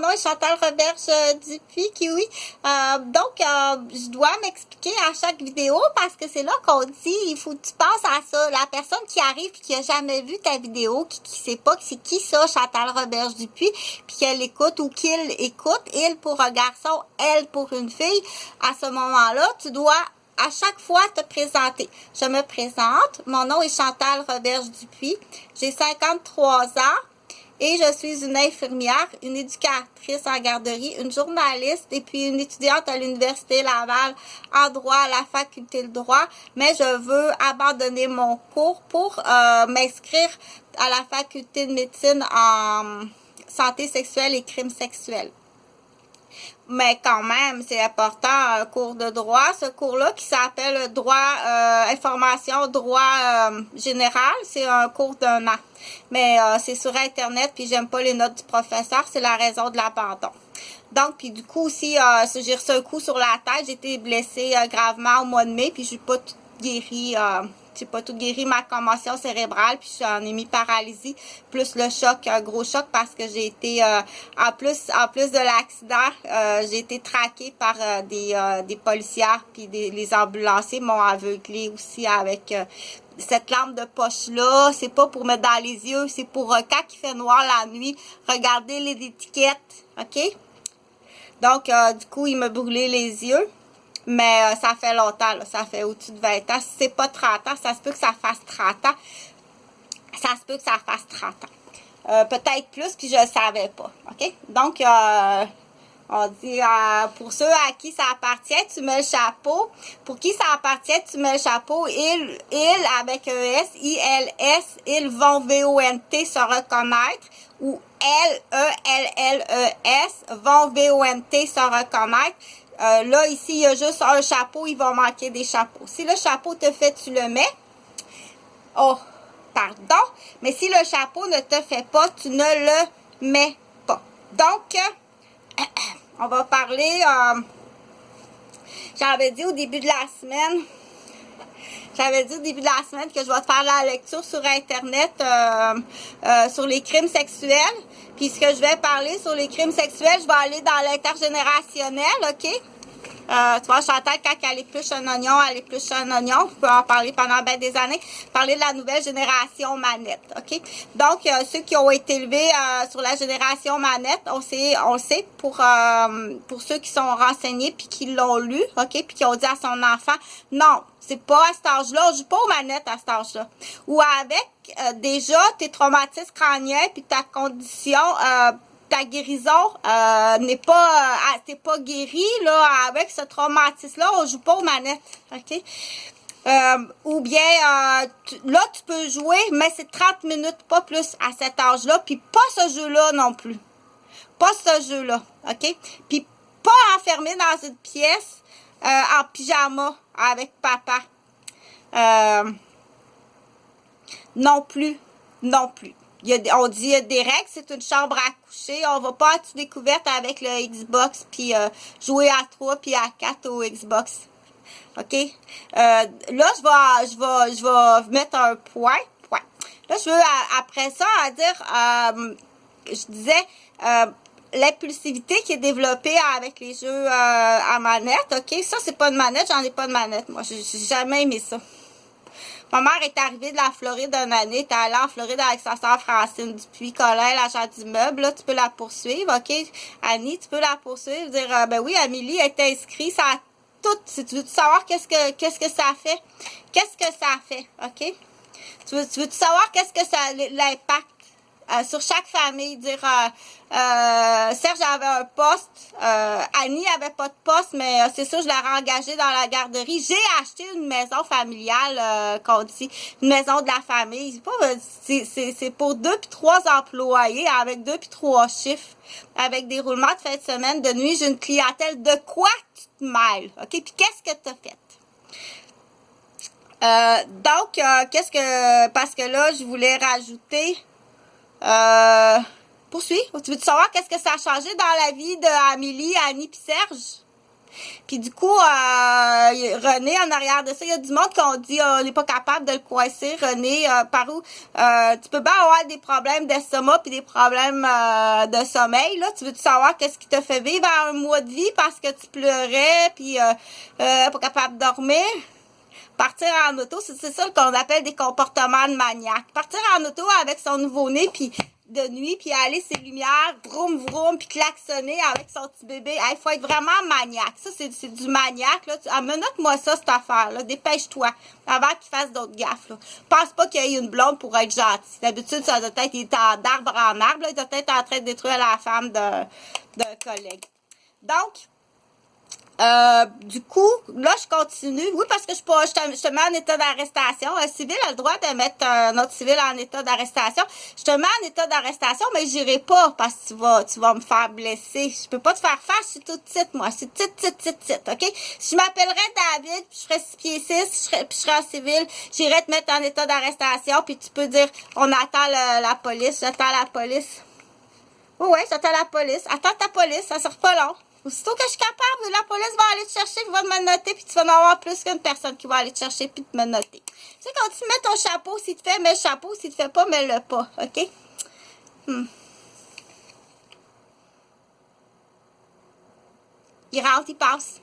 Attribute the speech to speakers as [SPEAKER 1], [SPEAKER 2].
[SPEAKER 1] nom est Chantal Roberge Dupuis, Kiwi. Je dois m'expliquer à chaque vidéo parce que c'est là qu'on dit, il faut que tu penses à ça. La personne qui arrive et qui a jamais vu ta vidéo, qui sait pas que c'est qui ça, Chantal Roberge Dupuis, puis qu'elle écoute ou qu'il écoute, il pour un garçon, elle pour une fille, à ce moment-là, tu dois à chaque fois te présenter. Je me présente, mon nom est Chantal Roberge Dupuis, j'ai 53 ans et je suis une infirmière, une éducatrice en garderie, une journaliste et puis une étudiante à l'Université Laval en droit à la faculté de droit, mais je veux abandonner mon cours pour m'inscrire à la faculté de médecine en santé sexuelle et crimes sexuels. Mais quand même, c'est important, un cours de droit, ce cours-là qui s'appelle droit, information, droit général, c'est un cours d'1 an. Mais c'est sur Internet, puis j'aime pas les notes du professeur, c'est la raison de l'abandon. Donc, puis du coup aussi, j'ai reçu un coup sur la tête, j'ai été blessée gravement au mois de mai, puis j'ai pas tout guéri, ma commotion cérébrale, puis j'en ai mis paralysie, plus le choc, un gros choc parce que j'ai été, en plus de l'accident, j'ai été traquée par des policières, puis les ambulanciers m'ont aveuglée aussi avec cette lampe de poche-là. C'est pas pour mettre dans les yeux, c'est pour quand il fait noir la nuit, regarder les étiquettes, ok? Donc, du coup, il m'a brûlé les yeux. Mais ça fait longtemps, là, ça fait au-dessus de 20 ans. Si c'est pas 30 ans, ça se peut que ça fasse 30 ans. Ça se peut que ça fasse 30 ans. Peut-être plus, puis je le savais pas. OK? Donc, on dit, pour ceux à qui ça appartient, tu mets le chapeau. Pour qui ça appartient, tu mets le chapeau. Ils avec ES, ILS, ils vont VONT se reconnaître. Ou LELLES vont VONT se reconnaître. Là, ici, il y a juste un chapeau, il va manquer des chapeaux. Si le chapeau te fait, tu le mets. Oh, pardon. Mais si le chapeau ne te fait pas, tu ne le mets pas. Donc, on va parler, j'avais dit au début de la semaine que je vais te faire la lecture sur Internet sur les crimes sexuels. Puis ce que je vais parler sur les crimes sexuels, je vais aller dans l'intergénérationnel, OK? Tu vois, Chantal, quand elle épluche un oignon, elle épluche un oignon. Je peux en parler pendant bien des années. Parler de la nouvelle génération manette, OK? Donc, ceux qui ont été élevés sur la génération manette, on sait pour ceux qui sont renseignés puis qui l'ont lu, OK? Puis qui ont dit à son enfant, non, c'est pas à cet âge-là, on joue pas aux manettes à cet âge-là. Ou avec déjà tes traumatismes crâniens puis ta condition, ta guérison n'est pas, t'es pas guéri là avec ce traumatisme-là, on joue pas aux manettes, ok? Ou bien là tu peux jouer, mais c'est 30 minutes, pas plus à cet âge-là, puis pas ce jeu-là non plus, pas ce jeu-là, ok? Puis pas enfermé dans une pièce en pyjama avec papa, non plus. On dit il y a des règles, c'est une chambre à coucher. On va pas être découverte avec le Xbox puis jouer à 3 puis à 4 au Xbox. OK? Là, je vais mettre un point. Là, je veux après ça à dire, je disais, l'impulsivité qui est développée avec les jeux à manette. OK? Ça, c'est pas une manette, j'en ai pas de manette. Moi, j'ai jamais aimé ça. Ma mère est arrivée de la Floride une année, elle est allée en Floride avec sa soeur Francine Dupuis, Colin, l'agent d'immeuble. Là, tu peux la poursuivre, OK? Annie, tu peux la poursuivre, dire, ben oui, Amélie est inscrite, ça a tout. Si tu veux savoir qu'est-ce que ça fait? Qu'est-ce que ça fait, OK? Tu veux savoir qu'est-ce que ça l'impact? Sur chaque famille, dire Serge avait un poste, Annie avait pas de poste, mais c'est sûr, je l'ai engagée dans la garderie. J'ai acheté une maison familiale, qu'on dit, une maison de la famille. C'est pour 2 puis 3 employés, avec 2 puis 3 chiffres, avec des roulements de fin de semaine, de nuit. J'ai une clientèle. De quoi tu te mêles? OK? Puis qu'est-ce que tu as fait? Parce que là, je voulais rajouter, poursuis. Tu veux savoir qu'est-ce que ça a changé dans la vie d'Amélie, Annie puis Serge? Puis du coup, René, en arrière de ça, il y a du monde qu'on dit on n'est pas capable de le coincer. René, par où? Tu peux bien avoir des problèmes d'estomac puis des problèmes de sommeil. Là, tu veux-tu savoir qu'est-ce qui t'a fait vivre un mois de vie parce que tu pleurais puis pas capable de dormir? Partir en auto, c'est ça qu'on appelle des comportements de maniaque. Partir en auto avec son nouveau-né, puis de nuit, puis aller ses lumières, vroom, vroom, puis klaxonner avec son petit bébé. Il faut être vraiment maniaque. Ça, c'est du maniaque. Là. Menote-moi ça, cette affaire-là. Dépêche-toi avant qu'il fasse d'autres gaffes. Là. Pense pas qu'il y ait une blonde pour être gentil. D'habitude, ça doit être, il est d'arbre en arbre. Là. Il doit être en train de détruire la femme d'un collègue. Donc, du coup, là, je continue. Oui, parce que je te mets en état d'arrestation. Un civil a le droit de mettre un autre civil en état d'arrestation. Je te mets en état d'arrestation, mais j'irai pas parce que tu vas me faire blesser. Je peux pas te faire face, je suis toute petite, moi. Je suis petite, OK? Si je m'appellerais David, puis je ferais 6 pieds 6, puis je serais un civil, j'irais te mettre en état d'arrestation, puis tu peux dire, on attend la police, j'attends la police. Oui, j'attends la police. Attends ta police, ça sert pas long. Aussitôt que je suis capable, la police va aller te chercher, va te menotter, puis tu vas en avoir plus qu'une personne qui va aller te chercher puis te menotter. Tu sais, quand tu mets ton chapeau, s'il te fait, mets le chapeau, s'il te fait pas, mets-le pas, OK? Il rentre, il passe.